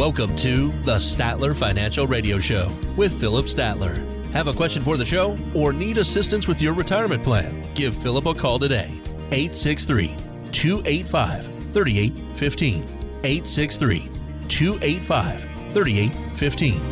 Welcome to the Statler Financial Radio Show with Philip Statler. Have a question for the show or need assistance with your retirement plan? Give Philip a call today. 863-285-3815. 863-285-3815.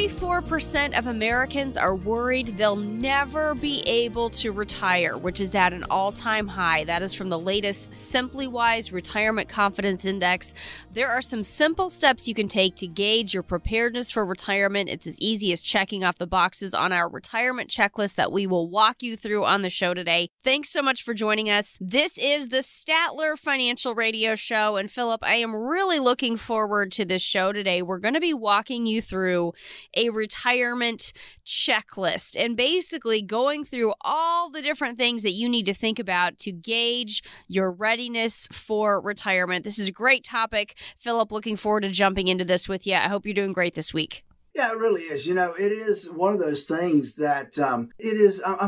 44% of Americans are worried they'll never be able to retire, which is at an all-time high. That is from the latest SimplyWise Retirement Confidence Index. There are some simple steps you can take to gauge your preparedness for retirement. It's as easy as checking off the boxes on our retirement checklist that we will walk you through on the show today. Thanks so much for joining us. This is the Statler Financial Radio Show. And Philip, I am really looking forward to this show today. We're going to be walking you through a retirement checklist and basically going through all the different things that you need to think about to gauge your readiness for retirement. This is a great topic. Philip, looking forward to jumping into this with you. I hope you're doing great this week. Yeah, it really is. You know, it is one of those things that I'm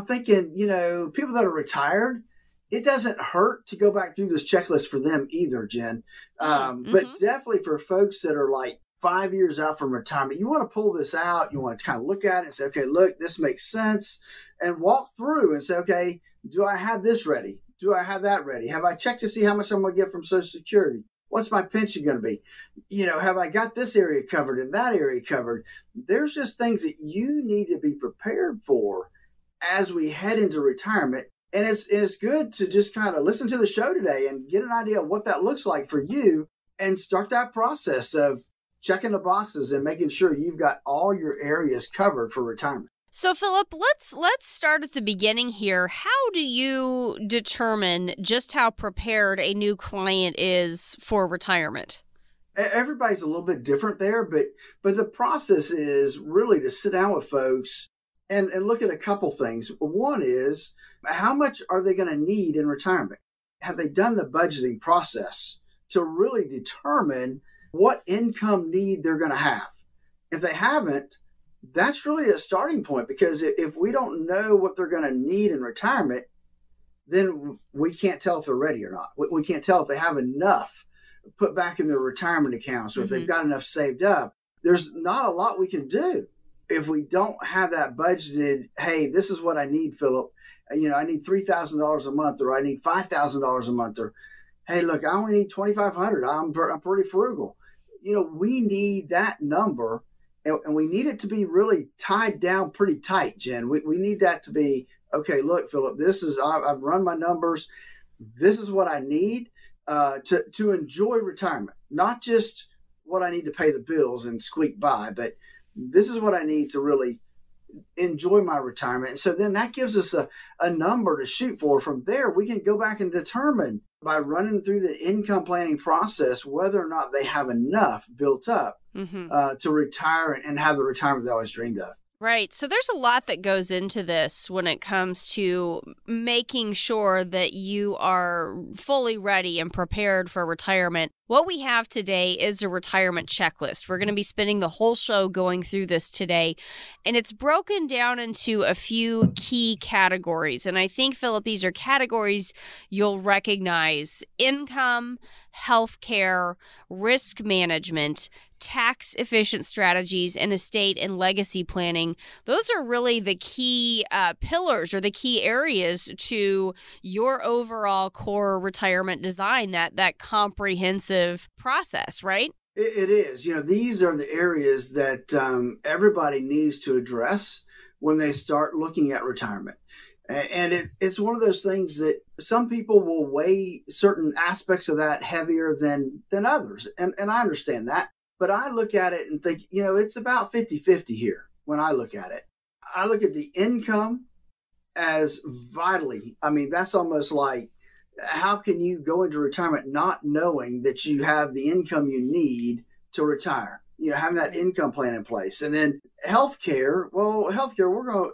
thinking, people that are retired, it doesn't hurt to go back through this checklist for them either, Jen. But definitely for folks that are like 5 years out from retirement, you want to pull this out. You want to kind of look at it and say, okay, look, this makes sense, and walk through and say, okay, do I have this ready? Do I have that ready? Have I checked to see how much I'm going to get from Social Security? What's my pension going to be? Have I got this area covered and that area covered? There's just things that you need to be prepared for as we head into retirement. And it's good to just kind of listen to the show today and get an idea of what that looks like for you and start that process of checking the boxes and making sure you've got all your areas covered for retirement. So, Philip, let's start at the beginning here. How do you determine just how prepared a new client is for retirement? Everybody's a little bit different there, but the process is really to sit down with folks and look at a couple things. One is, how much are they going to need in retirement? Have they done the budgeting process to really determine what income need they're going to have? If they haven't, that's really a starting point, because if we don't know what they're going to need in retirement, then we can't tell if they're ready or not. We can't tell if they have enough put back in their retirement accounts or if they've got enough saved up. There's not a lot we can do if we don't have that budgeted. Hey, this is what I need, Philip. I need $3,000 a month, or I need $5,000 a month, or hey, look, I only need $2,500. I'm pretty frugal. We need that number, and we need it to be really tied down pretty tight, Jen. We need that to be, okay, look, Philip, I've run my numbers. This is what I need to enjoy retirement, not just what I need to pay the bills and squeak by, but this is what I need to really enjoy my retirement. And so then that gives us a number to shoot for. From there, we can go back and determine by running through the income planning process whether or not they have enough built up to retire and have the retirement they always dreamed of. Right. So there's a lot that goes into this when it comes to making sure that you are fully ready and prepared for retirement. What we have today is a retirement checklist. We're going to be spending the whole show going through this today, and it's broken down into a few key categories. And I think, Philip, these are categories you'll recognize: income, healthcare, risk management, tax-efficient strategies, and estate and legacy planning. Those are really the key pillars or the key areas to your overall core retirement design, that comprehensive process, right? It is. These are the areas that everybody needs to address when they start looking at retirement. And it's one of those things that some people will weigh certain aspects of that heavier than others. And I understand that. But I look at it and think, it's about 50-50 here when I look at it. I look at the income as vitally. I mean, that's almost like, how can you go into retirement not knowing that you have the income you need to retire? Having that income plan in place. And then healthcare,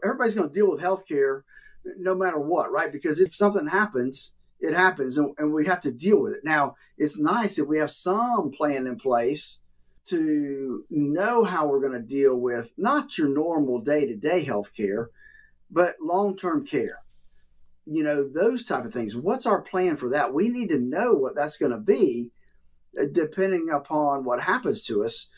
everybody's going to deal with healthcare no matter what, right? Because if something happens, it happens, and we have to deal with it. Now, it's nice if we have some plan in place to know how we're going to deal with not your normal day-to-day health care, but long-term care. those type of things. What's our plan for that? We need to know what that's going to be depending upon what happens to us.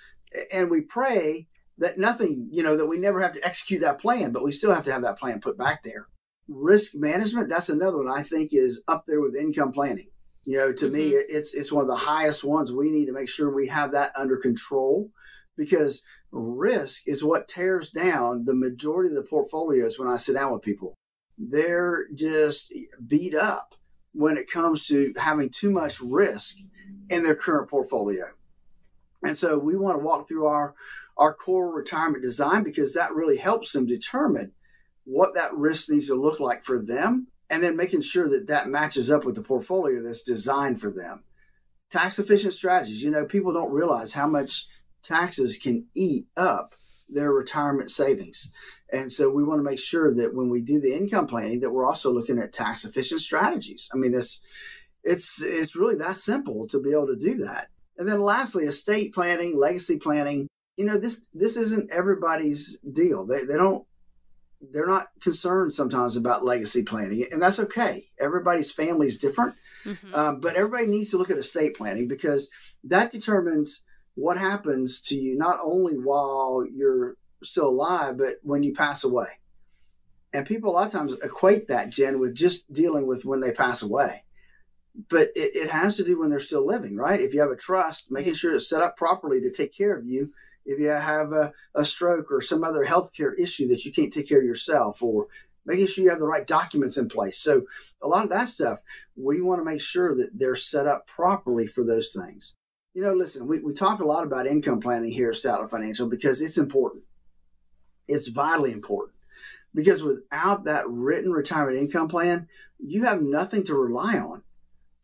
And we pray that nothing, that we never have to execute that plan, but we still have to have that plan put back there. Risk management, that's another one I think is up there with income planning. To me, it's one of the highest ones. We need to make sure we have that under control, because risk is what tears down the majority of the portfolios. When I sit down with people, they're just beat up when it comes to having too much risk in their current portfolio. And so we want to walk through our core retirement design, because that really helps them determine what that risk needs to look like for them, and then making sure that that matches up with the portfolio that's designed for them. Tax efficient strategies. People don't realize how much taxes can eat up their retirement savings. And so we want to make sure that when we do the income planning, that we're also looking at tax efficient strategies. I mean, it's really that simple to be able to do that. And then lastly, estate planning, legacy planning. This isn't everybody's deal. They're not concerned sometimes about legacy planning, and that's okay. Everybody's family is different, but everybody needs to look at estate planning, because that determines what happens to you, not only while you're still alive, but when you pass away. And people a lot of times equate that, Jen, with just dealing with when they pass away. But it has to do when they're still living, right? If you have a trust, making sure it's set up properly to take care of you. If you have a stroke or some other healthcare issue that you can't take care of yourself, or making sure you have the right documents in place. So a lot of that stuff, we want to make sure that they're set up properly for those things. Listen, we talk a lot about income planning here at Statler Financial because it's important. It's vitally important, because without that written retirement income plan, you have nothing to rely on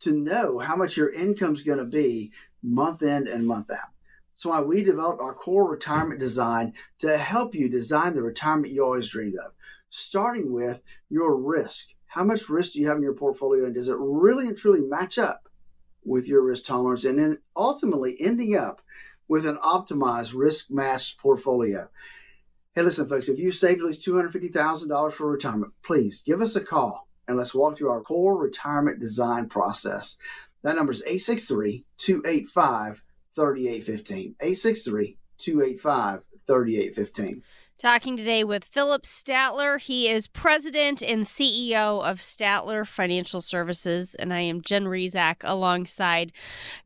to know how much your income is going to be month in and month out. That's why we developed our core retirement design to help you design the retirement you always dreamed of, starting with your risk. How much risk do you have in your portfolio, and does it really and truly match up with your risk tolerance? And then ultimately ending up with an optimized risk-matched portfolio. Hey, listen, folks, if you saved at least $250,000 for retirement, please give us a call and let's walk through our core retirement design process. That number is 863-285-3815. 863-285-3815. Talking today with Philip Statler. He is president and CEO of Statler Financial Services, and I am Jen Rezac alongside,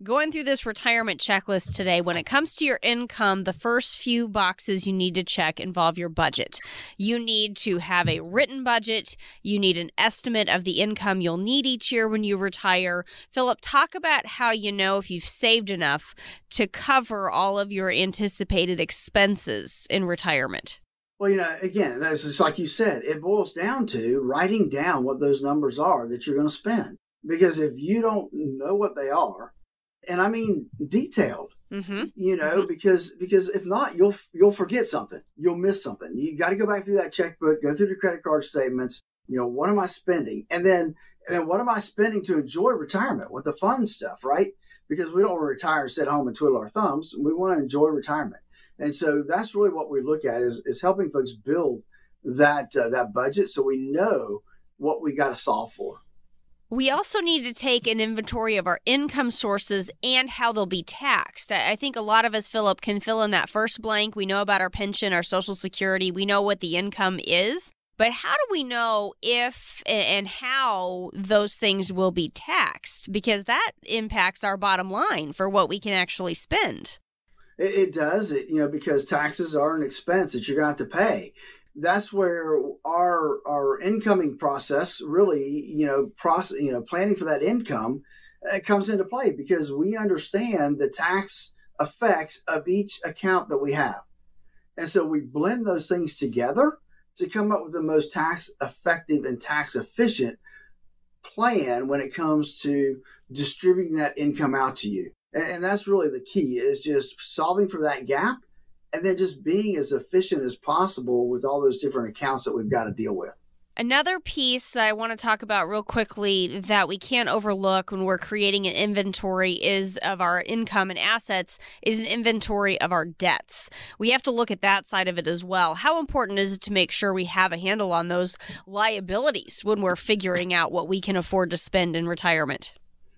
going through this retirement checklist today. When it comes to your income, the first few boxes you need to check involve your budget. You need to have a written budget. You need an estimate of the income you'll need each year when you retire. Philip, talk about how you know if you've saved enough to cover all of your anticipated expenses in retirement. Well, again, that's just like you said, it boils down to writing down what those numbers are that you're going to spend. Because if you don't know what they are, and I mean detailed, because if not, you'll forget something. You'll miss something. You got to go back through that checkbook, go through the credit card statements. What am I spending? And then what am I spending to enjoy retirement with the fun stuff, right? Because we don't want to retire and sit home and twiddle our thumbs. We want to enjoy retirement. And so that's really what we look at is helping folks build that budget, so we know what we got to solve for. We also need to take an inventory of our income sources and how they'll be taxed. I think a lot of us, Philip, can fill in that first blank. We know about our pension, our Social Security. We know what the income is. But how do we know if and how those things will be taxed? Because that impacts our bottom line for what we can actually spend. It does, because taxes are an expense that you're going to have to pay. That's where our incoming process really, planning for that income comes into play, because we understand the tax effects of each account that we have. And so we blend those things together to come up with the most tax effective and tax efficient plan when it comes to distributing that income out to you. And that's really the key, is just solving for that gap and then just being as efficient as possible with all those different accounts that we've got to deal with. Another piece that I want to talk about real quickly that we can't overlook when we're creating an inventory is of our income and assets is an inventory of our debts. We have to look at that side of it as well. How important is it to make sure we have a handle on those liabilities when we're figuring out what we can afford to spend in retirement?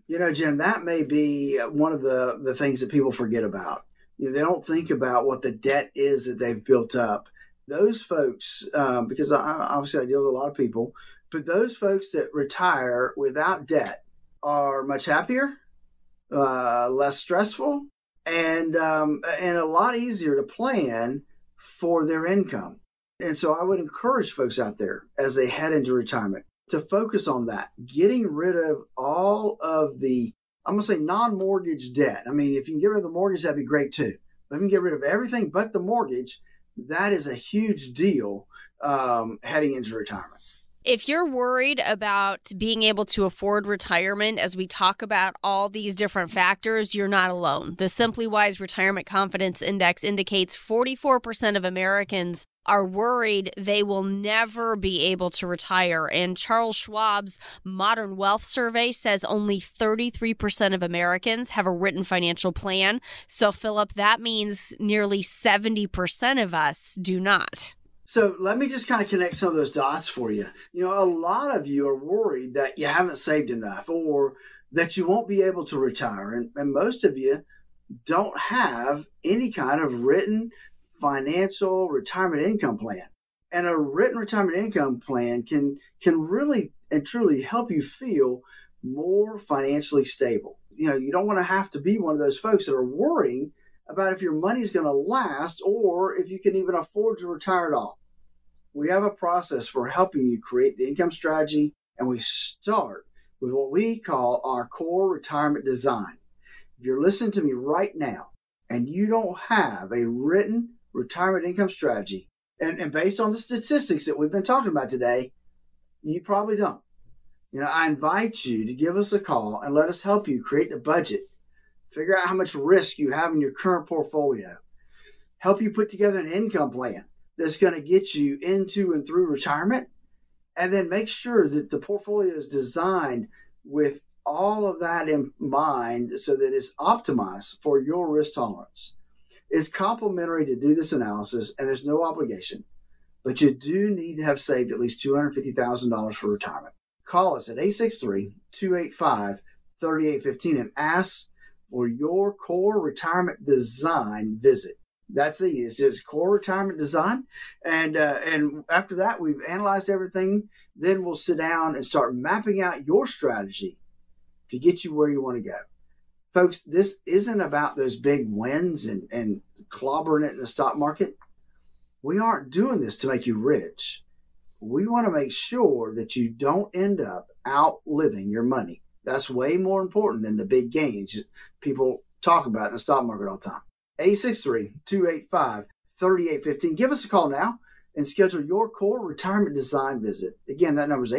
You know, Jim, that may be one of the things that people forget about. You know, they don't think about what the debt is that they've built up. Those folks, because obviously I deal with a lot of people, but those folks that retire without debt are much happier, less stressful, and a lot easier to plan for their income. And so I would encourage folks out there as they head into retirement to focus on that, getting rid of all of the, I'm going to say non-mortgage debt. I mean, if you can get rid of the mortgage, that'd be great too. But if you can get rid of everything but the mortgage, that is a huge deal heading into retirement. If you're worried about being able to afford retirement, as we talk about all these different factors, you're not alone. The Simply Wise Retirement Confidence Index indicates 44% of Americans are worried they will never be able to retire. And Charles Schwab's Modern Wealth Survey says only 33% of Americans have a written financial plan. So, Philip, that means nearly 70% of us do not. So let me just kind of connect some of those dots for you. You know, a lot of you are worried that you haven't saved enough or that you won't be able to retire. And most of you don't have any kind of written financial retirement income plan. And a written retirement income plan can really and truly help you feel more financially stable. You know, you don't want to have to be one of those folks that are worrying about if your money's going to last or if you can even afford to retire at all. We have a process for helping you create the income strategy, and we start with what we call our core retirement design. If you're listening to me right now and you don't have a written retirement income strategy, and based on the statistics that we've been talking about today, you probably don't. You know, I invite you to give us a call and let us help you create the budget, figure out how much risk you have in your current portfolio, help you put together an income plan that's going to get you into and through retirement, and then make sure that the portfolio is designed with all of that in mind so that it's optimized for your risk tolerance. It's complimentary to do this analysis, and there's no obligation, but you do need to have saved at least $250,000 for retirement. Call us at 863-285-3815 and ask for your core retirement design visit. That's it's just core retirement design. And after that, we've analyzed everything. Then we'll sit down and start mapping out your strategy to get you where you want to go. Folks, this isn't about those big wins and clobbering it in the stock market. We aren't doing this to make you rich. We want to make sure that you don't end up outliving your money. That's way more important than the big gains people talk about in the stock market all the time. 863-285-3815. Give us a call now and schedule your core retirement design visit. Again, that number is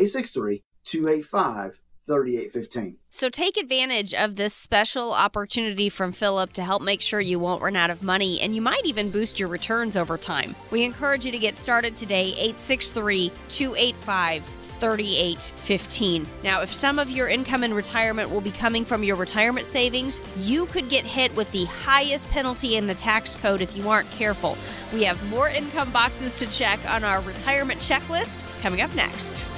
863-285-3815. So take advantage of this special opportunity from Philip to help make sure you won't run out of money, and you might even boost your returns over time. We encourage you to get started today, 863-285-3815. Now, if some of your income in retirement will be coming from your retirement savings, you could get hit with the highest penalty in the tax code if you aren't careful. We have more income boxes to check on our retirement checklist coming up next.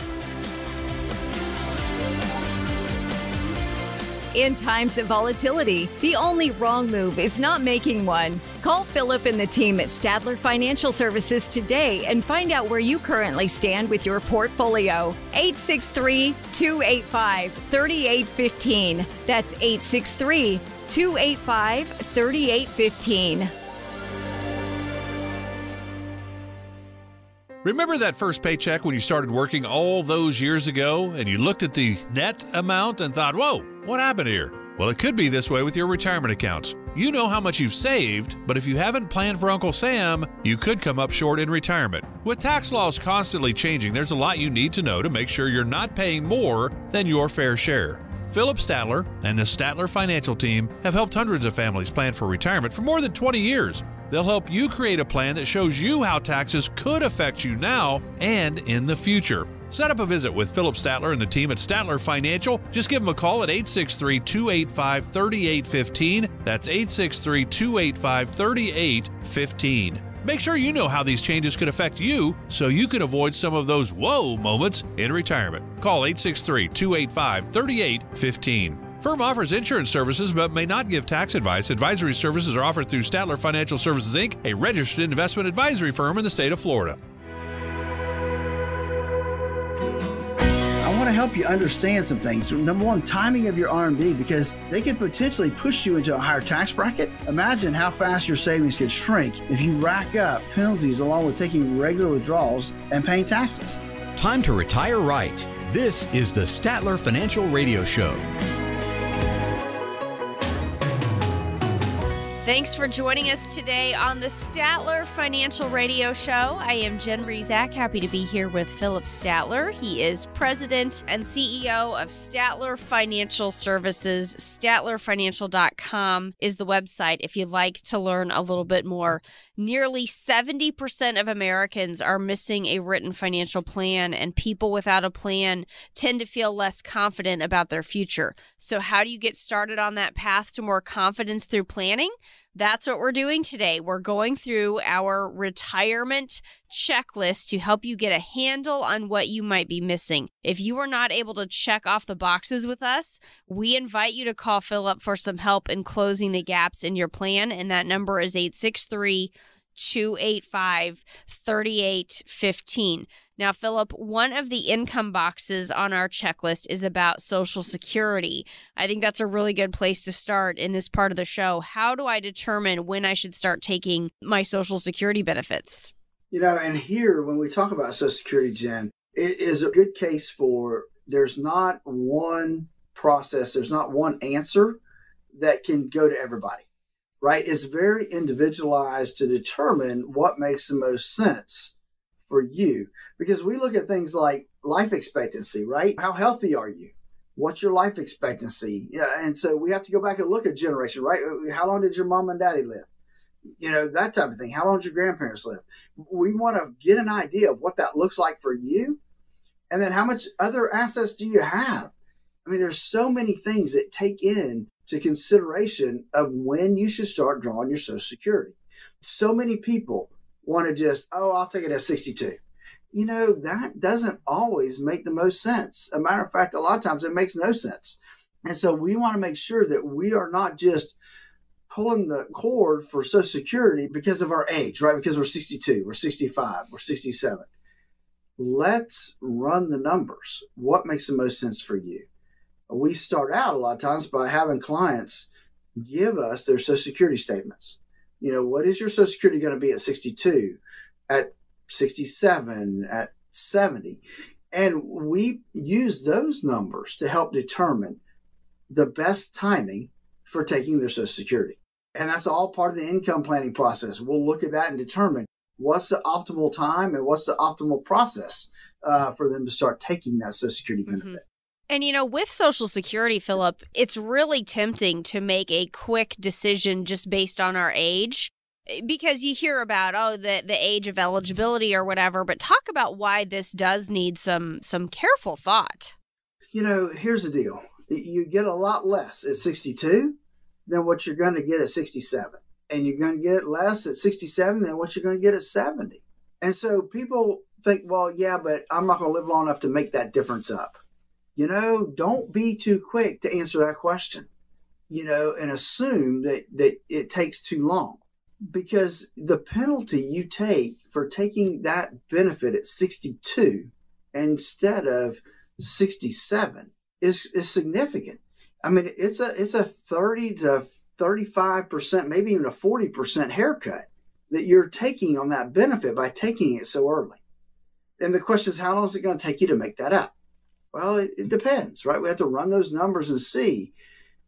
In times of volatility, the only wrong move is not making one. Call Philip and the team at Statler Financial Services today and find out where you currently stand with your portfolio. 863-285-3815. That's 863-285-3815. Remember that first paycheck when you started working all those years ago and you looked at the net amount and thought, whoa, what happened here? Well, it could be this way with your retirement accounts. You know how much you've saved, but if you haven't planned for Uncle Sam, you could come up short in retirement. With tax laws constantly changing, there's a lot you need to know to make sure you're not paying more than your fair share. Philip Statler and the Statler Financial Team have helped hundreds of families plan for retirement for more than 20 years. They'll help you create a plan that shows you how taxes could affect you now and in the future. Set up a visit with Philip Statler and the team at Statler Financial. Just give them a call at 863-285-3815. That's 863-285-3815. Make sure you know how these changes could affect you so you can avoid some of those whoa moments in retirement. Call 863-285-3815. Firm offers insurance services but may not give tax advice. Advisory services are offered through Statler Financial Services, Inc., a registered investment advisory firm in the state of Florida. I want to help you understand some things. Number one, timing of your R&D, because they could potentially push you into a higher tax bracket. Imagine how fast your savings could shrink if you rack up penalties along with taking regular withdrawals and paying taxes. Time to retire right. This is the Statler Financial Radio Show. Thanks for joining us today on the Statler Financial Radio Show. I am Jen Rezac, happy to be here with Philip Statler. He is president and CEO of Statler Financial Services. StatlerFinancial.com is the website if you'd like to learn a little bit more. Nearly 70% of Americans are missing a written financial plan, and people without a plan tend to feel less confident about their future. So how do you get started on that path to more confidence through planning? That's what we're doing today. We're going through our retirement checklist to help you get a handle on what you might be missing. If you are not able to check off the boxes with us, we invite you to call Philip for some help in closing the gaps in your plan, and that number is 863-285-3815. Now, Philip, one of the income boxes on our checklist is about Social Security. I think that's a really good place to start in this part of the show. How do I determine when I should start taking my Social Security benefits? And here, when we talk about Social Security, Jen, it is a good case for there's not one process, there's not one answer that can go to everybody, right? It's very individualized to determine what makes the most sense for you. Because we look at things like life expectancy, right? How healthy are you? What's your life expectancy? Yeah, and so we have to go back and look at generation, right? How long did your mom and daddy live? That type of thing. How long did your grandparents live? We want to get an idea of what that looks like for you. And then how much other assets do you have? I mean, there's so many things that take into consideration of when you should start drawing your Social Security. So many people want to just, I'll take it at 62. That doesn't always make the most sense. A matter of fact, a lot of times it makes no sense. And so we want to make sure that we are not just pulling the cord for Social Security because of our age, right? Because we're 62, we're 65, we're 67. Let's run the numbers. What makes the most sense for you? We start out a lot of times by having clients give us their Social Security statements. What is your Social Security going to be at 62, at 67, at 70? And we use those numbers to help determine the best timing for taking their Social Security. And that's all part of the income planning process. We'll look at that and determine what's the optimal time and what's the optimal process for them to start taking that Social Security benefit. Mm-hmm. And, with Social Security, Philip, it's really tempting to make a quick decision just based on our age, because you hear about, the age of eligibility or whatever, but talk about why this does need some careful thought. Here's the deal. You get a lot less at 62 than what you're going to get at 67. And you're going to get less at 67 than what you're going to get at 70. And so people think, well, yeah, but I'm not going to live long enough to make that difference up. Don't be too quick to answer that question, and assume that it takes too long, because the penalty you take for taking that benefit at 62 instead of 67 is significant. I mean, it's a 30 to 35%, maybe even a 40% haircut that you're taking on that benefit by taking it so early. And the question is, how long is it going to take you to make that up? Well, it depends, right? We have to run those numbers and see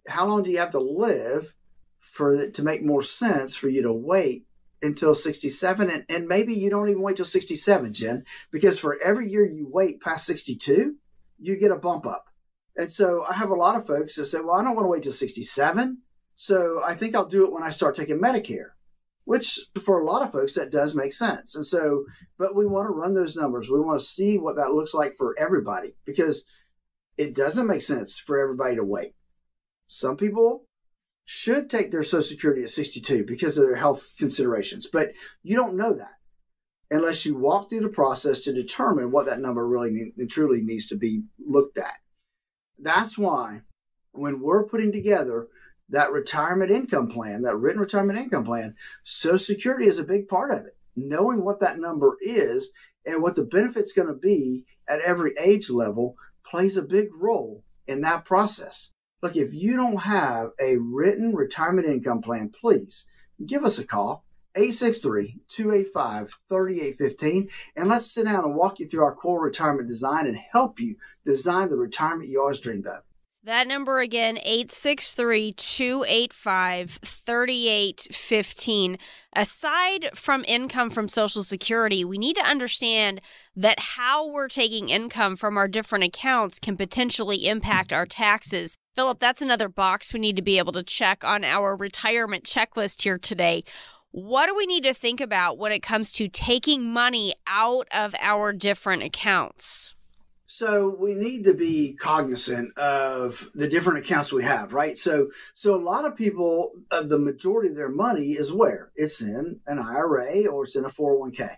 how long do you have to live for it to make more sense for you to wait until 67. And maybe you don't even wait till 67, Jen, because for every year you wait past 62, you get a bump up. And so I have a lot of folks that say, well, I don't want to wait till 67. So I think I'll do it when I start taking Medicare. which for a lot of folks, that does make sense. And so, but we want to run those numbers. We want to see what that looks like for everybody, because it doesn't make sense for everybody to wait. Some people should take their Social Security at 62 because of their health considerations, but you don't know that unless you walk through the process to determine what that number really and truly needs to be looked at. That's why when we're putting together that retirement income plan, that written retirement income plan, Social Security is a big part of it. Knowing what that number is and what the benefit's going to be at every age level plays a big role in that process. Look, if you don't have a written retirement income plan, please give us a call, 863-285-3815, and let's sit down and walk you through our core retirement design and help you design the retirement you always dreamed of. That number again, 863-285-3815. Aside from income from Social Security, we need to understand that how we're taking income from our different accounts can potentially impact our taxes. Philip, that's another box we need to be able to check on our retirement checklist here today. What do we need to think about when it comes to taking money out of our different accounts? So we need to be cognizant of the different accounts we have, right? So a lot of people, the majority of their money is where? It's in an IRA or it's in a 401k.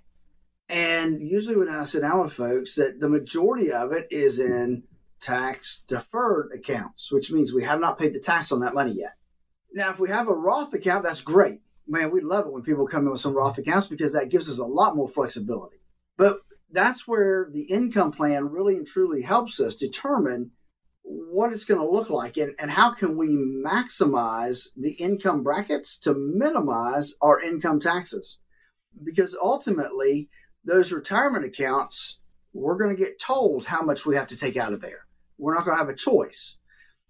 And usually when I sit down with folks, that the majority of it is in tax deferred accounts, which means we have not paid the tax on that money yet. Now, if we have a Roth account, that's great. Man, we love it when people come in with some Roth accounts because that gives us a lot more flexibility. But that's where the income plan really and truly helps us determine what it's going to look like and how can we maximize the income brackets to minimize our income taxes. Because ultimately, those retirement accounts, we're going to get told how much we have to take out of there. We're not going to have a choice.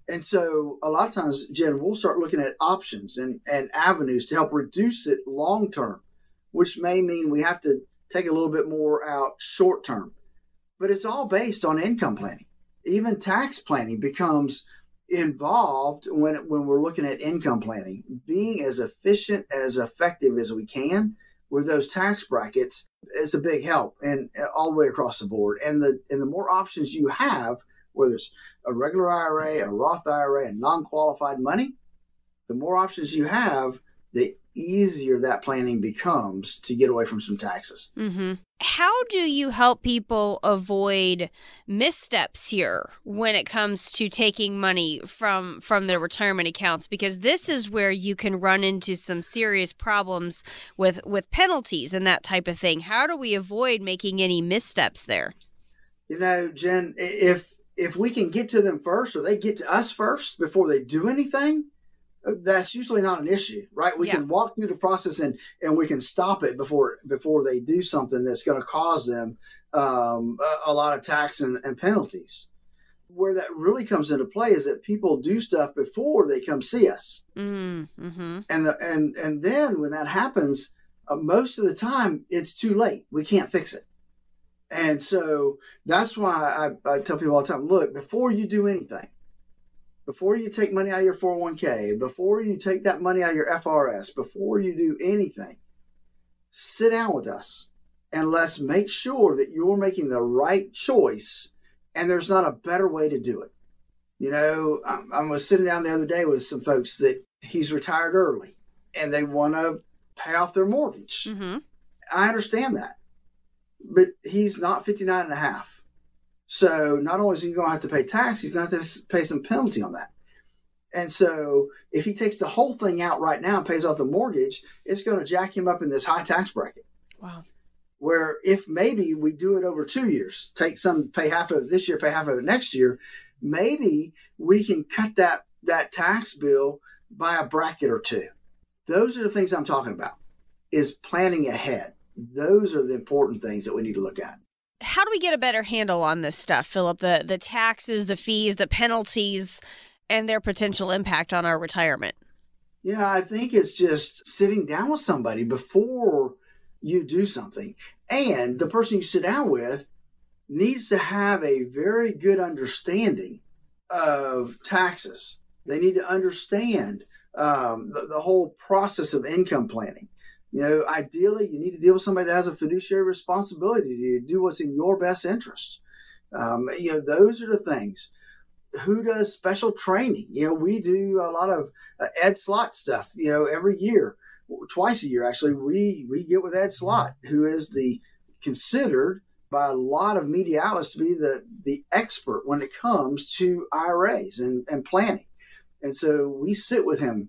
And so a lot of times, Jen, we'll start looking at options and avenues to help reduce it long term, which may mean we have to take a little bit more out short term. But it's all based on income planning. Even tax planning becomes involved when we're looking at income planning. Being as efficient, as effective as we can with those tax brackets is a big help, and all the way across the board. And the more options you have, whether it's a regular IRA, a Roth IRA, and non-qualified money, the more options you have, the easier that planning becomes to get away from some taxes. Mm-hmm. How do you help people avoid missteps here when it comes to taking money from their retirement accounts? Because this is where you can run into some serious problems with penalties and that type of thing. How do we avoid making any missteps there? You know, Jen, if we can get to them first, or they get to us first before they do anything, that's usually not an issue, right? We can walk through the process and we can stop it before they do something that's going to cause them a lot of tax and penalties. Where that really comes into play is that people do stuff before they come see us. Mm-hmm. And then when that happens, most of the time it's too late. We can't fix it. And so that's why I tell people all the time, look, before you do anything, before you take money out of your 401k, before you take that money out of your FRS, before you do anything, sit down with us and let's make sure that you're making the right choice and there's not a better way to do it. You know, I was sitting down the other day with some folks that he's retired early and they want to pay off their mortgage. Mm-hmm. I understand that, but he's not 59 and a half. So not only is he going to have to pay tax, he's going to have to pay some penalty on that. And so if he takes the whole thing out right now and pays off the mortgage, it's going to jack him up in this high tax bracket. Wow. Where if maybe we do it over 2 years, take some, pay half of it this year, pay half of it next year, maybe we can cut that tax bill by a bracket or two. Those are the things I'm talking about, is planning ahead. Those are the important things that we need to look at. How do we get a better handle on this stuff, Philip? The taxes, the fees, the penalties, and their potential impact on our retirement? You know, I think it's just sitting down with somebody before you do something. And the person you sit down with needs to have a very good understanding of taxes. They need to understand the whole process of income planning. Ideally, you need to deal with somebody that has a fiduciary responsibility to do what's in your best interest. Those are the things. Who does special training? We do a lot of Ed Slott stuff, every year, twice a year, actually. We get with Ed Slott, who is considered by a lot of media outlets to be the expert when it comes to IRAs and planning. And so we sit with him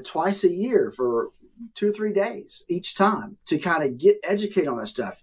twice a year for 2 or 3 days each time to kind of educate on that stuff.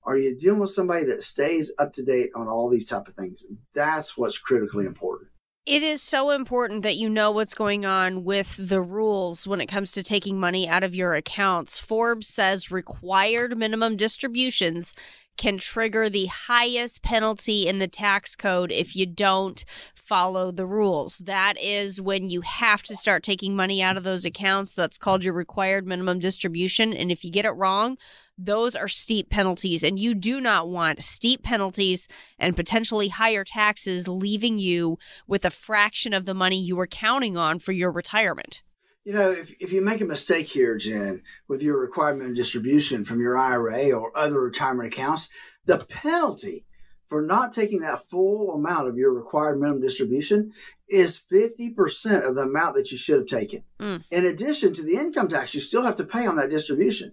Are you dealing with somebody that stays up to date on all these type of things? That's what's critically important. It is so important that you know what's going on with the rules when it comes to taking money out of your accounts. Forbes says required minimum distributions can trigger the highest penalty in the tax code if you don't follow the rules. That is when you have to start taking money out of those accounts. That's called your required minimum distribution. And if you get it wrong, those are steep penalties. And you do not want steep penalties and potentially higher taxes leaving you with a fraction of the money you were counting on for your retirement. If you make a mistake here, Jen, with your required minimum distribution from your IRA or other retirement accounts, the penalty for not taking that full amount of your required minimum distribution is 50% of the amount that you should have taken. In addition to the income tax you still have to pay on that distribution.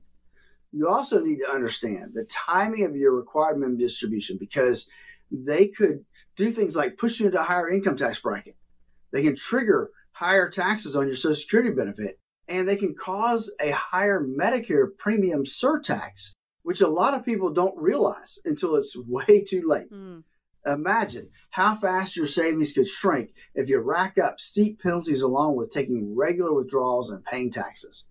You also need to understand the timing of your required minimum distribution, because they could do things like push you into a higher income tax bracket. They can trigger higher taxes on your Social Security benefit, and they can cause a higher Medicare premium surtax, which a lot of people don't realize until it's way too late. Imagine how fast your savings could shrink if you rack up steep penalties along with taking regular withdrawals and paying taxes.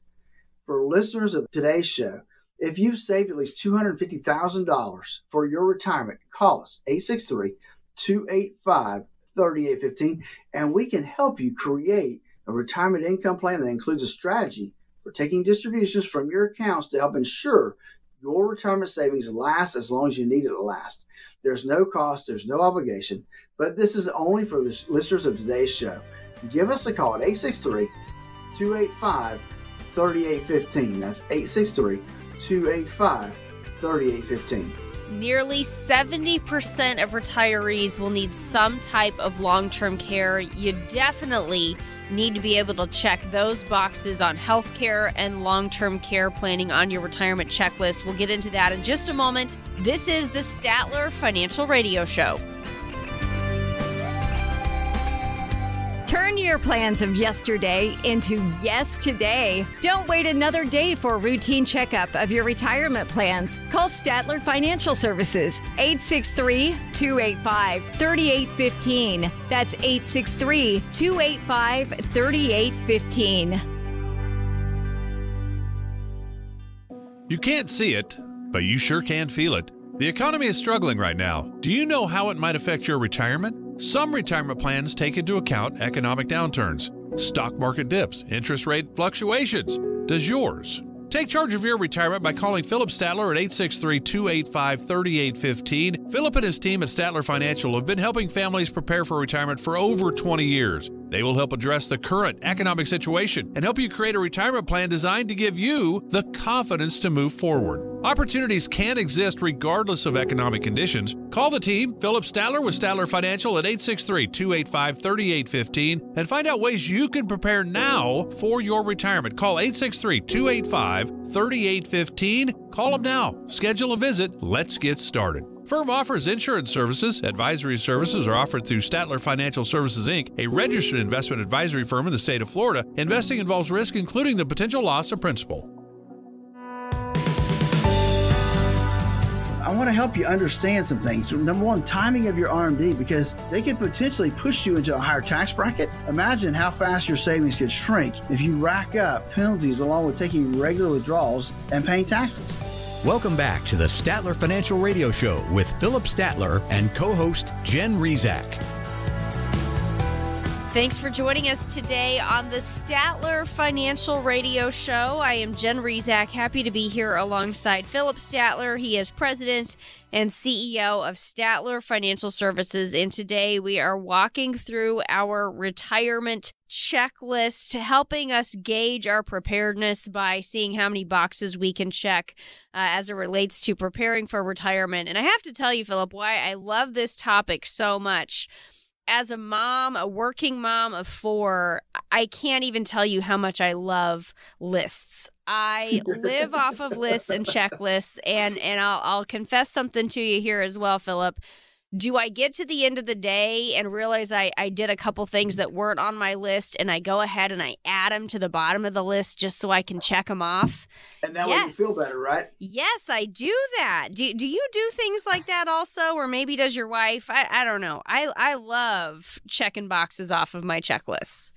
For listeners of today's show, if you've saved at least $250,000 for your retirement, call us 863-285-3815, and we can help you create a retirement income plan that includes a strategy for taking distributions from your accounts to help ensure your retirement savings last as long as you need it to last. There's no cost, there's no obligation, but this is only for the listeners of today's show. Give us a call at 863-285-3815. That's 863-285-3815. Nearly 70% of retirees will need some type of long-term care. You definitely need to be able to check those boxes on healthcare and long-term care planning on your retirement checklist. We'll get into that in just a moment. This is the Statler Financial Radio Show. Turn your plans of yesterday into yes today. Don't wait another day for a routine checkup of your retirement plans. Call Statler Financial Services, 863-285-3815. That's 863-285-3815. You can't see it, but you sure can feel it. The economy is struggling right now. Do you know how it might affect your retirement? Some retirement plans take into account economic downturns, stock market dips, interest rate fluctuations. Does yours? Take charge of your retirement by calling Philip Statler at 863-285-3815. Philip and his team at Statler Financial have been helping families prepare for retirement for over 20 years. They will help address the current economic situation and help you create a retirement plan designed to give you the confidence to move forward. Opportunities can exist regardless of economic conditions. Call the team, Philip Statler with Statler Financial at 863-285-3815 and find out ways you can prepare now for your retirement. Call 863-285-3815. Call them now. Schedule a visit. Let's get started. Firm offers insurance services. Advisory services are offered through Statler Financial Services, Inc., a registered investment advisory firm in the state of Florida. Investing involves risk, including the potential loss of principal. I want to help you understand some things. Number one, timing of your RMD, because they could potentially push you into a higher tax bracket. Imagine how fast your savings could shrink if you rack up penalties along with taking regular withdrawals and paying taxes. Welcome back to the Statler Financial Radio Show with Philip Statler and co-host Jen Rezac. Thanks for joining us today on the Statler Financial Radio Show. I am Jen Rezac, happy to be here alongside Philip Statler. He is president and CEO of Statler Financial Services. And today we are walking through our retirement checklist, helping us gauge our preparedness by seeing how many boxes we can check as it relates to preparing for retirement. And I have to tell you, Philip, why I love this topic so much. As a mom, a working mom of 4, I can't even tell you how much I love lists. I live off of lists and checklists, and I'll confess something to you here as well, Philip. Do I get to the end of the day and realize I did a couple things that weren't on my list, and I go ahead and I add them to the bottom of the list just so I can check them off? And that way you feel better, right? Yes, I do that. Do you do things like that also? Or maybe does your wife? I don't know. I love checking boxes off of my checklists.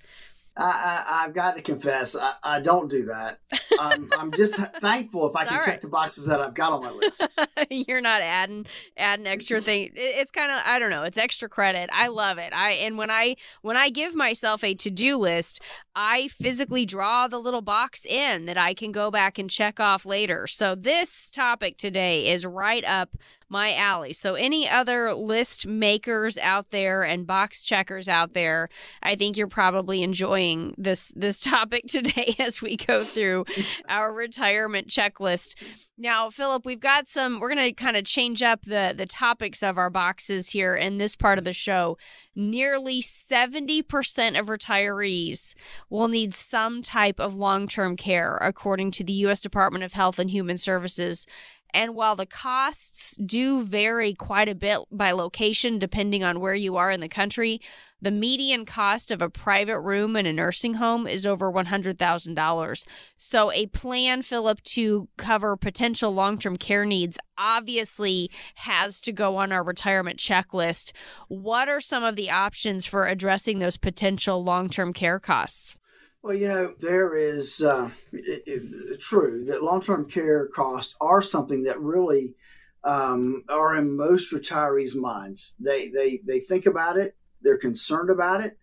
I've got to confess, I don't do that. I'm just thankful if I can check the boxes that I've got on my list. You're not adding extra thing. It's kind of, I don't know, it's extra credit. I love it. And when I give myself a to-do list, I physically draw the little box in that I can go back and check off later. So this topic today is right up my alley. So any other list makers out there and box checkers out there, I think you're probably enjoying this topic today as we go through our retirement checklist. Now, Philip, we're going to kind of change up the topics of our boxes here in this part of the show. Nearly 70% of retirees will need some type of long-term care, according to the U.S. Department of Health and Human Services. And while the costs do vary quite a bit by location, depending on where you are in the country, the median cost of a private room in a nursing home is over $100,000. So a plan, Philip, to cover potential long-term care needs obviously has to go on our retirement checklist. What are some of the options for addressing those potential long-term care costs? Well, there is true that long-term care costs are something that really are in most retirees' minds. They think about it, they're concerned about it,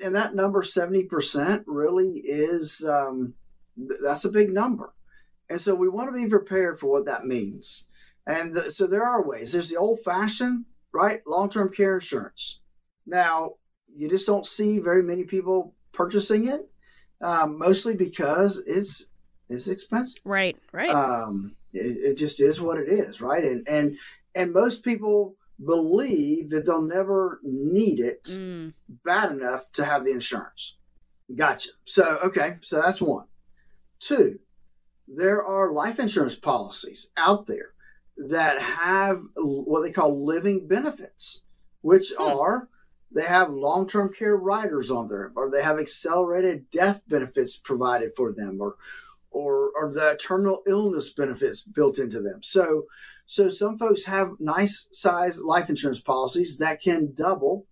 and that number 70% really is that's a big number. And so we want to be prepared for what that means. And so there are ways. There's the old-fashioned, right, long-term care insurance. Now, you just don't see very many people purchasing it. Mostly because it's expensive. Right. It just is what it is, right? And most people believe that they'll never need it bad enough to have the insurance. Gotcha. So that's one. 2, there are life insurance policies out there that have what they call living benefits, which are they have long-term care riders on there, or they have accelerated death benefits provided for them, or the terminal illness benefits built into them. So some folks have nice size life insurance policies that can double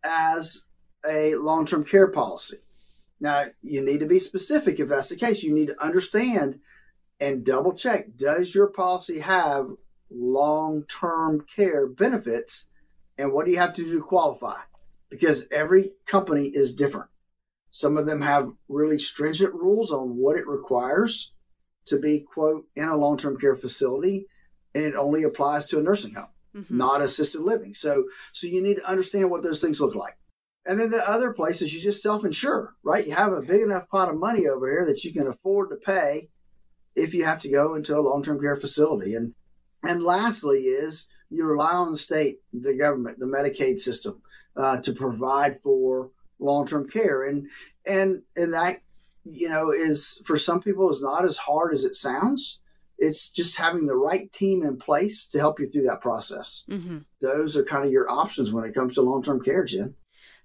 as a long-term care policy. Now, you need to be specific if that's the case. You need to understand and double check, does your policy have long-term care benefits? And what do you have to do to qualify? Because every company is different. Some of them have really stringent rules on what it requires to be, quote, in a long-term care facility, and it only applies to a nursing home, not assisted living. So you need to understand what those things look like. And then the other places, you just self-insure, right? You have a big enough pot of money over here that you can afford to pay if you have to go into a long-term care facility. And lastly is you rely on the state, the government, the Medicaid system to provide for long-term care. And that, is for some people is not as hard as it sounds. It's just having the right team in place to help you through that process. Those are kind of your options when it comes to long-term care, Jen.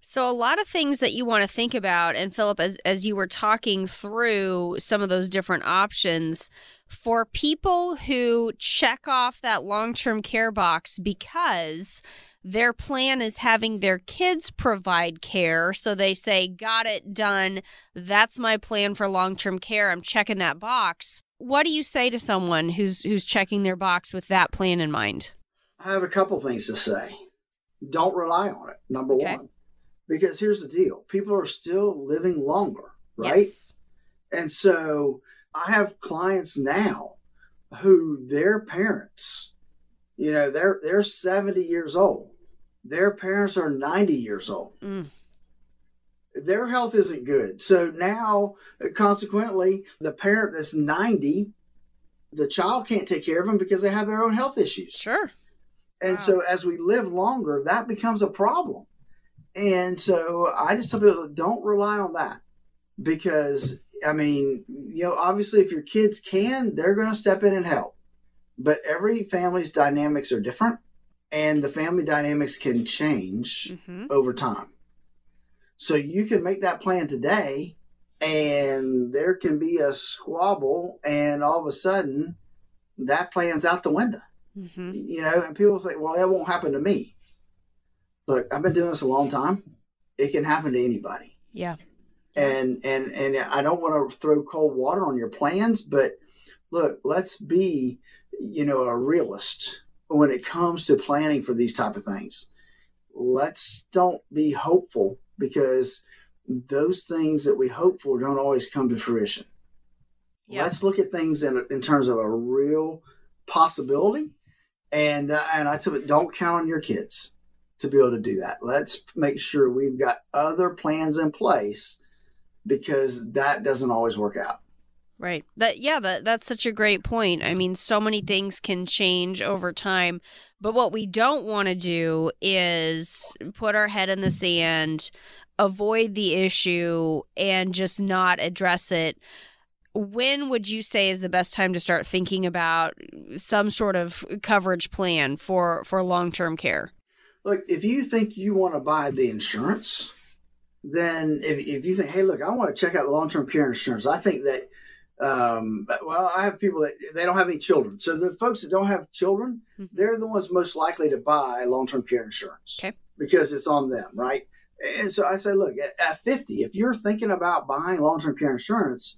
So a lot of things that you want to think about, and Philip, as you were talking through some of those different options, for people who check off that long-term care box because their plan is having their kids provide care, so they say, got it done, that's my plan for long-term care, I'm checking that box. What do you say to someone who's checking their box with that plan in mind? I have a couple things to say. Don't rely on it, number one. Because here's the deal. People are still living longer, right? Yes. And so I have clients now who their parents, they're 70 years old. Their parents are 90 years old. Their health isn't good. So now, consequently, the parent that's 90, the child can't take care of them because they have their own health issues. Sure. And so as we live longer, that becomes a problem. And so I just tell people, don't rely on that. Because, obviously if your kids can, they're going to step in and help. But every family's dynamics are different. And the family dynamics can change over time. So you can make that plan today, and there can be a squabble, and all of a sudden, that plan's out the window. And people think, well, that won't happen to me. Look, I've been doing this a long time. It can happen to anybody. Yeah. And I don't want to throw cold water on your plans, but look, let's be, a realist when it comes to planning for these type of things. Let's don't be hopeful, because those things that we hope for don't always come to fruition. Yeah. Let's look at things in terms of a real possibility. And I tell you, don't count on your kids to be able to do that. Let's make sure we've got other plans in place, because that doesn't always work out. Right. That's such a great point. I mean, so many things can change over time, but what we don't want to do is put our head in the sand, avoid the issue, and just not address it. When would you say is the best time to start thinking about some sort of coverage plan for long-term care? Look, if you think you want to buy the insurance, then if you think, hey, look, I want to check out the long-term care insurance, I think that, I have people that they don't have any children. So the folks that don't have children, they're the ones most likely to buy long-term care insurance because it's on them, right? And so I say, look, at 50, if you're thinking about buying long-term care insurance,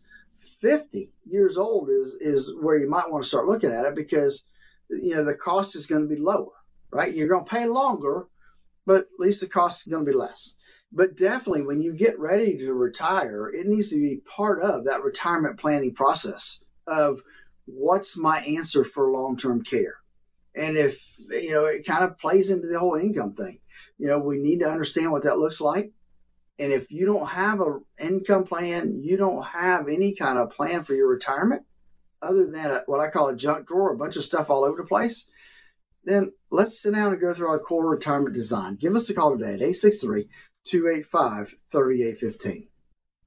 50 years old is where you might want to start looking at it, because, the cost is going to be lower, right? You're going to pay longer, but at least the cost is going to be less. But definitely when you get ready to retire, it needs to be part of that retirement planning process of what's my answer for long-term care. And if, it kind of plays into the whole income thing, we need to understand what that looks like. And if you don't have an income plan, you don't have any kind of plan for your retirement, other than what I call a junk drawer, a bunch of stuff all over the place, then let's sit down and go through our core retirement design. Give us a call today at 863-285-3815.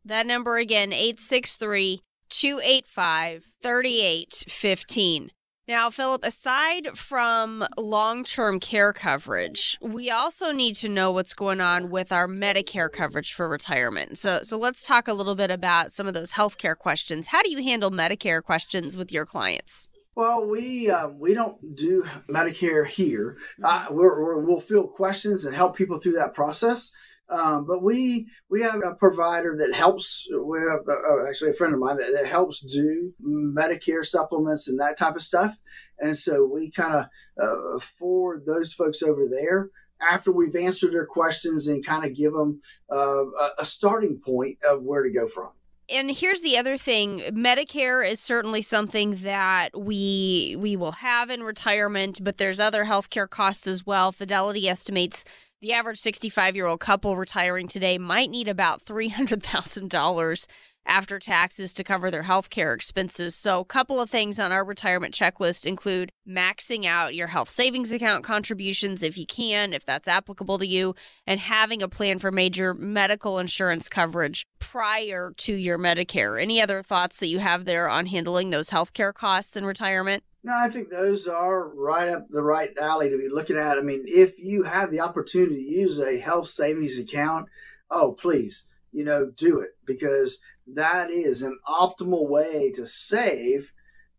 That number again, 863-285-3815. Now, Philip, aside from long-term care coverage, we also need to know what's going on with our Medicare coverage for retirement. So let's talk a little bit about some of those healthcare questions. How do you handle Medicare questions with your clients? Well, we don't do Medicare here. We'll field questions and help people through that process. But we have a provider that helps. We have actually a friend of mine that helps do Medicare supplements and that type of stuff. And so we kind of forward those folks over there after we've answered their questions and kind of give them a starting point of where to go from. And here's the other thing. Medicare is certainly something that we will have in retirement, but there's other healthcare costs as well. Fidelity estimates the average 65-year-old couple retiring today might need about $300,000 after taxes to cover their healthcare expenses. So a couple of things on our retirement checklist include maxing out your health savings account contributions if you can, if that's applicable to you, and having a plan for major medical insurance coverage prior to your Medicare. Any other thoughts that you have there on handling those healthcare costs in retirement? No, I think those are right up the right alley to be looking at. I mean, if you have the opportunity to use a health savings account, please, do it, because that is an optimal way to save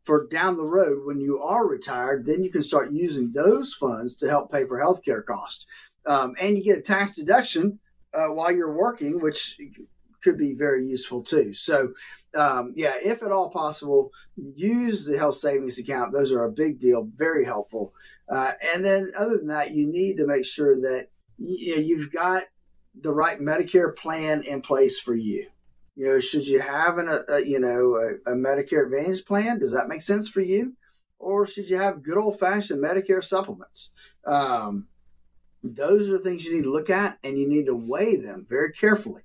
for down the road when you are retired. Then you can start using those funds to help pay for healthcare costs. And you get a tax deduction while you're working, which could be very useful too. So, if at all possible, use the health savings account. Those are a big deal, very helpful. And then other than that, you need to make sure that you've got the right Medicare plan in place for you? Should you have a Medicare Advantage plan? Does that make sense for you? Or should you have good old-fashioned Medicare supplements? Those are the things you need to look at, and you need to weigh them very carefully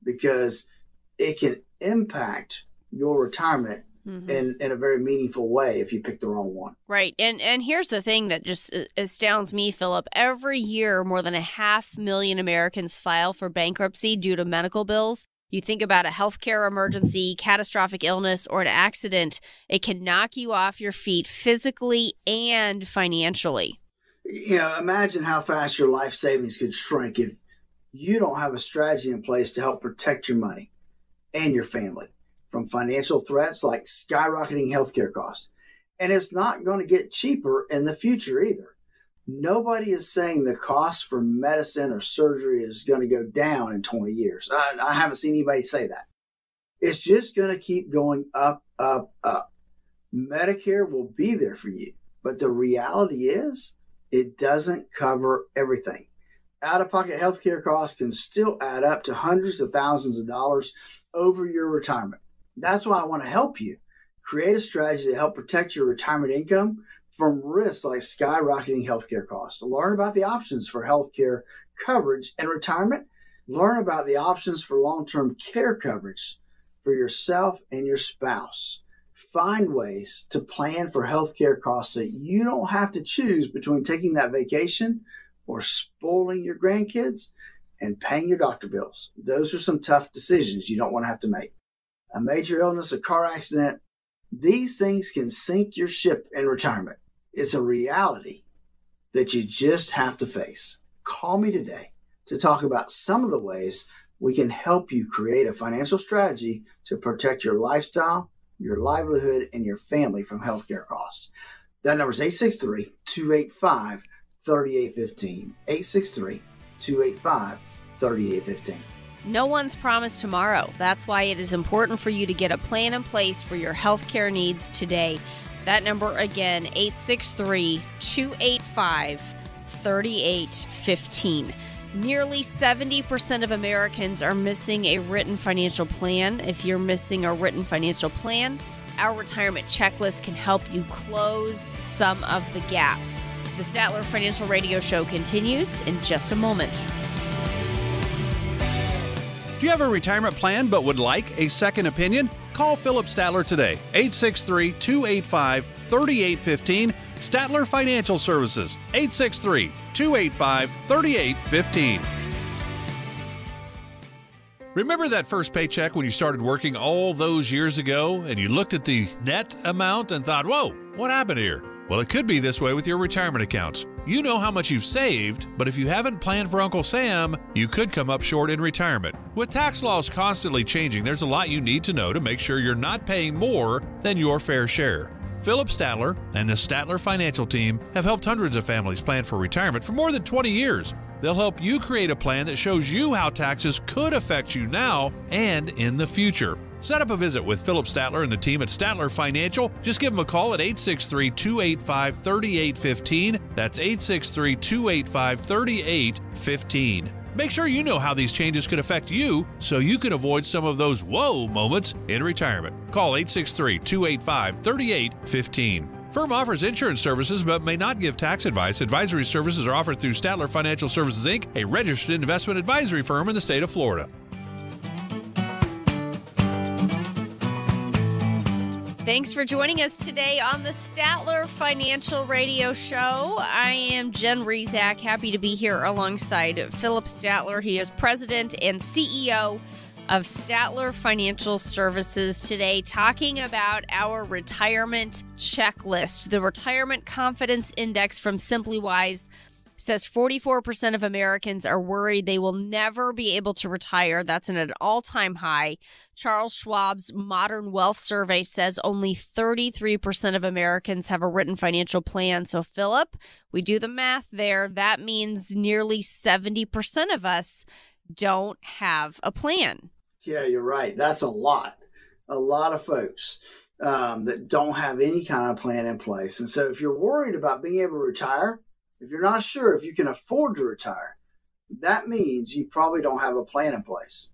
because it can impact your retirement in a very meaningful way if you pick the wrong one. Right. And here's the thing that just astounds me, Philip. Every year, more than 500,000 Americans file for bankruptcy due to medical bills. You think about a healthcare emergency, catastrophic illness, or an accident, it can knock you off your feet physically and financially. Imagine how fast your life savings could shrink if you don't have a strategy in place to help protect your money and your family from financial threats like skyrocketing healthcare costs. And it's not going to get cheaper in the future either. Nobody is saying the cost for medicine or surgery is going to go down in 20 years. I haven't seen anybody say that. It's just going to keep going up, up, up. Medicare will be there for you. But the reality is it doesn't cover everything. Out-of-pocket healthcare costs can still add up to hundreds of thousands of dollars over your retirement. That's why I want to help you create a strategy to help protect your retirement income from risks like skyrocketing healthcare costs. Learn about the options for healthcare coverage and retirement. Learn about the options for long-term care coverage for yourself and your spouse. Find ways to plan for healthcare costs so you don't have to choose between taking that vacation or spoiling your grandkids and paying your doctor bills. Those are some tough decisions you don't want to have to make. A major illness, a car accident, these things can sink your ship in retirement. It's a reality that you just have to face. Call me today to talk about some of the ways we can help you create a financial strategy to protect your lifestyle, your livelihood, and your family from healthcare costs. That number is 863-285-3815. 863-285-3815. No one's promised tomorrow. That's why it is important for you to get a plan in place for your healthcare needs today. That number again, 863-285-3815. Nearly 70% of Americans are missing a written financial plan. If you're missing a written financial plan, our retirement checklist can help you close some of the gaps. The Statler Financial Radio Show continues in just a moment. Do you have a retirement plan but would like a second opinion? Call Philip Statler today, 863-285-3815. Statler Financial Services, 863-285-3815. Remember that first paycheck when you started working all those years ago and you looked at the net amount and thought, whoa, what happened here? Well, it could be this way with your retirement accounts. You know how much you've saved, but if you haven't planned for Uncle Sam, you could come up short in retirement. With tax laws constantly changing, there's a lot you need to know to make sure you're not paying more than your fair share. Philip Statler and the Statler Financial Team have helped hundreds of families plan for retirement for more than 20 years. They'll help you create a plan that shows you how taxes could affect you now and in the future. Set up a visit with Philip Statler and the team at Statler Financial. Just give them a call at 863-285-3815. That's 863-285-3815. Make sure you know how these changes could affect you so you can avoid some of those whoa moments in retirement. Call 863-285-3815. Firm offers insurance services but may not give tax advice. Advisory services are offered through Statler Financial Services, Inc., a registered investment advisory firm in the state of Florida. Thanks for joining us today on the Statler Financial Radio Show. I am Jen Rezac, happy to be here alongside Philip Statler. He is president and CEO of Statler Financial Services today, talking about our retirement checklist. The Retirement Confidence Index from SimplyWise says 44% of Americans are worried they will never be able to retire. That's at an all-time high. Charles Schwab's Modern Wealth Survey says only 33% of Americans have a written financial plan. So, Philip, we do the math there. That means nearly 70% of us don't have a plan. Yeah, you're right. That's a lot of folks that don't have any kind of plan in place. And so if you're worried about being able to retire, if you're not sure if you can afford to retire, that means you probably don't have a plan in place.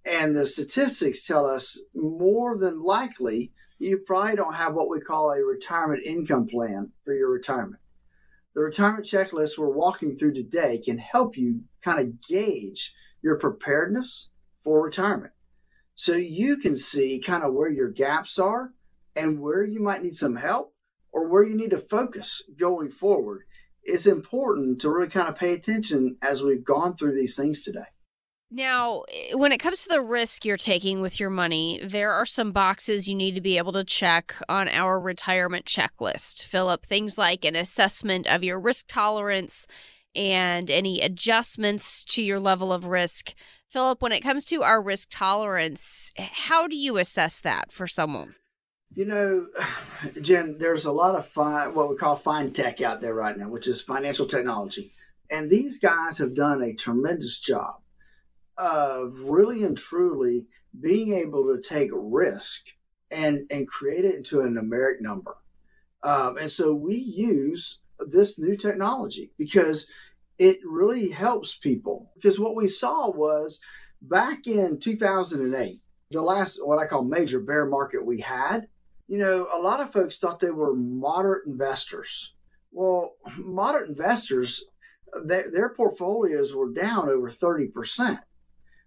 And the statistics tell us more than likely you probably don't have what we call a retirement income plan for your retirement. The retirement checklist we're walking through today can help you kind of gauge your preparedness for retirement, so you can see kind of where your gaps are and where you might need some help or where you need to focus going forward. It's important to really kind of pay attention as we've gone through these things today. Now, when it comes to the risk you're taking with your money, there are some boxes you need to be able to check on our retirement checklist. Philip, things like an assessment of your risk tolerance and any adjustments to your level of risk. Philip, when it comes to our risk tolerance, how do you assess that for someone? You know, Jen, there's a lot of what we call fine tech out there right now, which is financial technology. And these guys have done a tremendous job of really and truly being able to take risk and create it into a numeric number. And so we use this new technology because it really helps people. Because what we saw was back in 2008, the last what I call major bear market we had, you know, a lot of folks thought they were moderate investors. Well, moderate investors, their portfolios were down over 30%.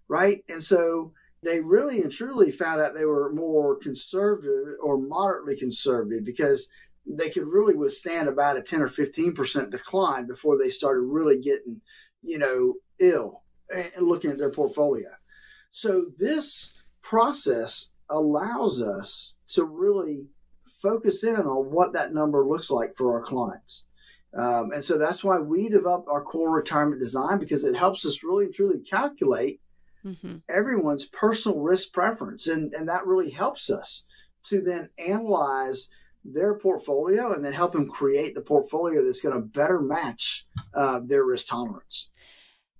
Right? And so they really and truly found out they were more conservative or moderately conservative because they could really withstand about a 10 or 15% decline before they started really getting, ill and looking at their portfolio. So this process allows us to really focus in on what that number looks like for our clients. And so that's why we developed our core retirement design, because it helps us really and truly calculate everyone's personal risk preference. And that really helps us to then analyze their portfolio and then help them create the portfolio that's going to better match their risk tolerance.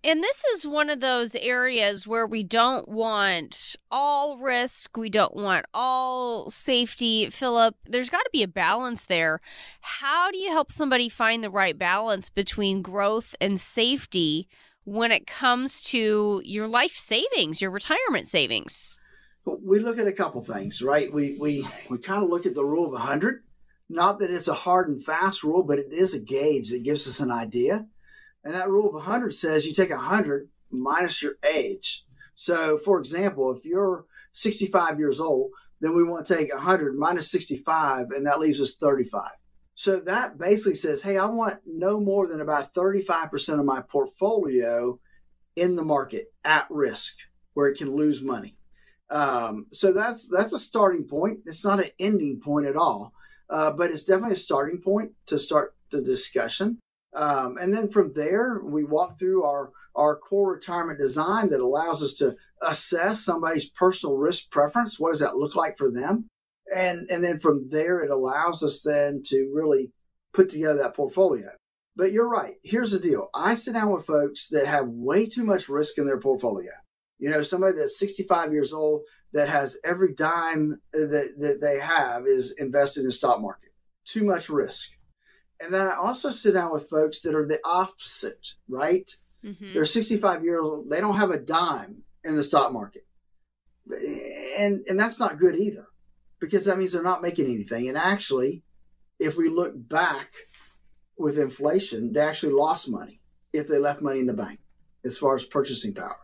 And this is one of those areas where we don't want all risk. We don't want all safety. Philip, there's got to be a balance there. How do you help somebody find the right balance between growth and safety when it comes to your life savings, your retirement savings? We look at a couple things, right? We kind of look at the rule of 100. Not that it's a hard and fast rule, but it is a gauge that gives us an idea. And that rule of 100 says you take 100 minus your age. So, for example, if you're 65 years old, then we want to take 100 minus 65, and that leaves us 35. So that basically says, hey, I want no more than about 35% of my portfolio in the market at risk where it can lose money. So that's a starting point. It's not an ending point at all, but it's definitely a starting point to start the discussion. And then from there, we walk through our core retirement design that allows us to assess somebody's personal risk preference. What does that look like for them? And then from there, it allows us then to really put together that portfolio. But you're right. Here's the deal. I sit down with folks that have way too much risk in their portfolio. You know, somebody that's 65 years old that has every dime that they have is invested in the stock market. Too much risk. And then I also sit down with folks that are the opposite, right? Mm-hmm. They're 65 years old. They don't have a dime in the stock market. And that's not good either, because that means they're not making anything. And actually, if we look back with inflation, they actually lost money if they left money in the bank as far as purchasing power.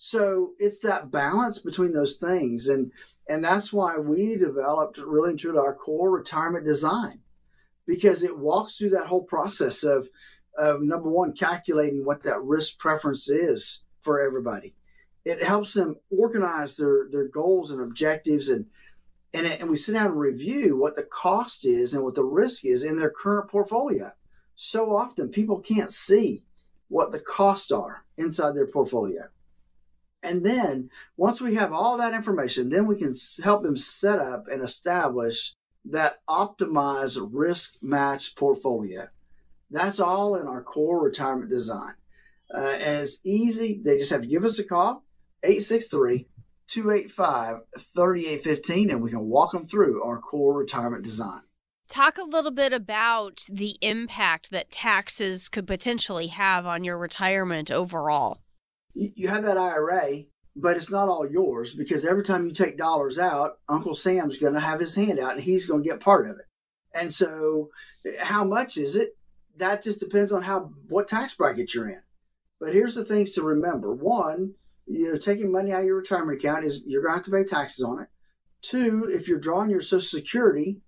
So it's that balance between those things. And that's why we developed really and truly our core retirement design, because it walks through that whole process of number one, calculating what that risk preference is for everybody. It helps them organize their goals and objectives, and we sit down and review what the cost is and what the risk is in their current portfolio. So often people can't see what the costs are inside their portfolio. And then once we have all that information, then we can help them set up and establish that optimized risk match portfolio. That's all in our core retirement design. And it's easy. They just have to give us a call, 863-285-3815, and we can walk them through our core retirement design. Talk a little bit about the impact that taxes could potentially have on your retirement overall. You have that IRA, but it's not all yours, because every time you take dollars out, Uncle Sam's going to have his hand out and he's going to get part of it. And so how much is it? That just depends on what tax bracket you're in. But here's the things to remember. One, taking money out of your retirement account is you're going to have to pay taxes on it. Two, if you're drawing your Social Security,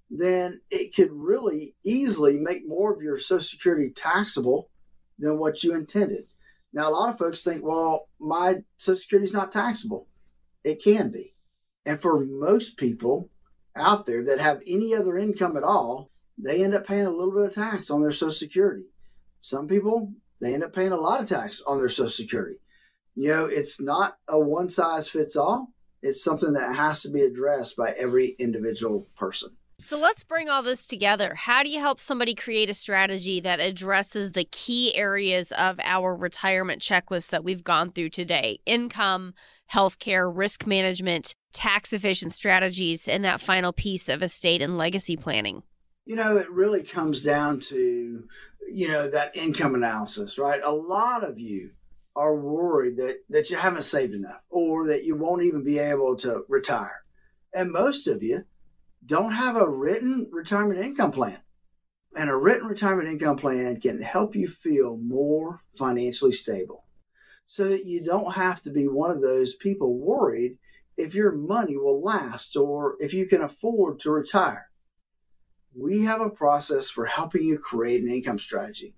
then it could really easily make more of your Social Security taxable than what you intended. Now, a lot of folks think, well, my Social Security is not taxable. It can be. And for most people out there that have any other income at all, they end up paying a little bit of tax on their Social Security. Some people, they end up paying a lot of tax on their Social Security. It's not a one size fits all. It's something that has to be addressed by every individual person. So let's bring all this together. How do you help somebody create a strategy that addresses the key areas of our retirement checklist that we've gone through today? Income, healthcare, risk management, tax-efficient strategies, and that final piece of estate and legacy planning. It really comes down to, that income analysis, right? A lot of you are worried that you haven't saved enough or that you won't even be able to retire. And most of you don't have a written retirement income plan. And a written retirement income plan can help you feel more financially stable so that you don't have to be one of those people worried if your money will last or if you can afford to retire. We have a process for helping you create an income strategy.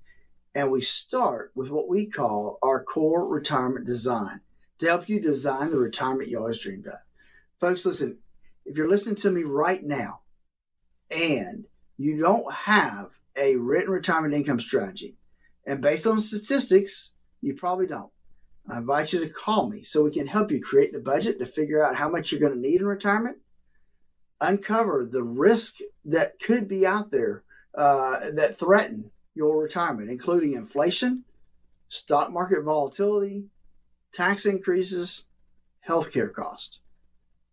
And we start with what we call our core retirement design to help you design the retirement you always dreamed of. Folks, listen, if you're listening to me right now and you don't have a written retirement income strategy, and based on statistics, you probably don't, I invite you to call me so we can help you create the budget to figure out how much you're going to need in retirement, uncover the risk that could be out there that threaten your retirement, including inflation, stock market volatility, tax increases, healthcare costs.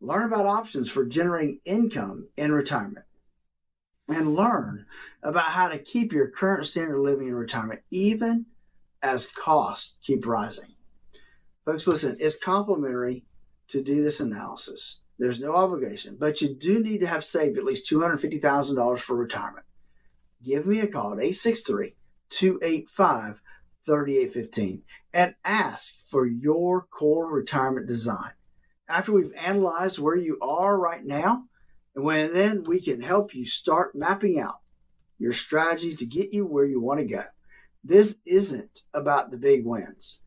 Learn about options for generating income in retirement, and learn about how to keep your current standard of living in retirement even as costs keep rising. Folks, listen, it's complimentary to do this analysis. There's no obligation, but you do need to have saved at least $250,000 for retirement. Give me a call at 863-285-3815 and ask for your core retirement design. After we've analyzed where you are right now, and then we can help you start mapping out your strategy to get you where you want to go. This isn't about the big wins.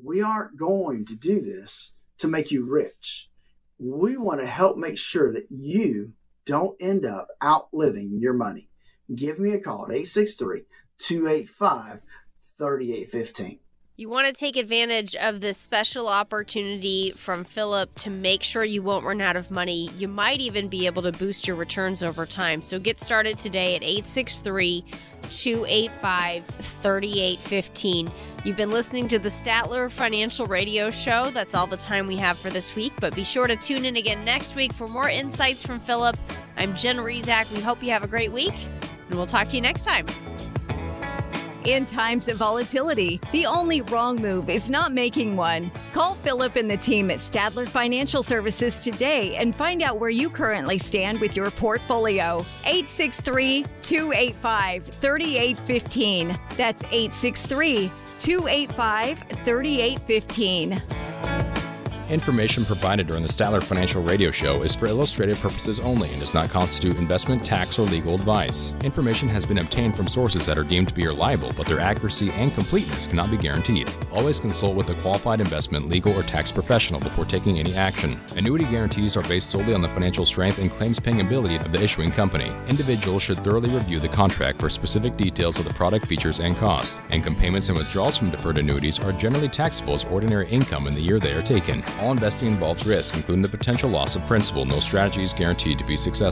We aren't going to do this to make you rich. We want to help make sure that you don't end up outliving your money. Give me a call at 863-285-3815. You want to take advantage of this special opportunity from Philip to make sure you won't run out of money. You might even be able to boost your returns over time. So get started today at 863-285-3815. You've been listening to the Statler Financial Radio Show. That's all the time we have for this week, but be sure to tune in again next week for more insights from Philip. I'm Jen Rezac. We hope you have a great week, and we'll talk to you next time. In times of volatility, the only wrong move is not making one. Call Philip and the team at Statler Financial Services today and find out where you currently stand with your portfolio. 863-285-3815. That's 863-285-3815. Information provided during the Statler Financial Radio Show is for illustrative purposes only and does not constitute investment, tax, or legal advice. Information has been obtained from sources that are deemed to be reliable, but their accuracy and completeness cannot be guaranteed. Always consult with a qualified investment, legal, or tax professional before taking any action. Annuity guarantees are based solely on the financial strength and claims-paying ability of the issuing company. Individuals should thoroughly review the contract for specific details of the product features and costs. Income payments and withdrawals from deferred annuities are generally taxable as ordinary income in the year they are taken. All investing involves risk, including the potential loss of principal. No strategy is guaranteed to be successful.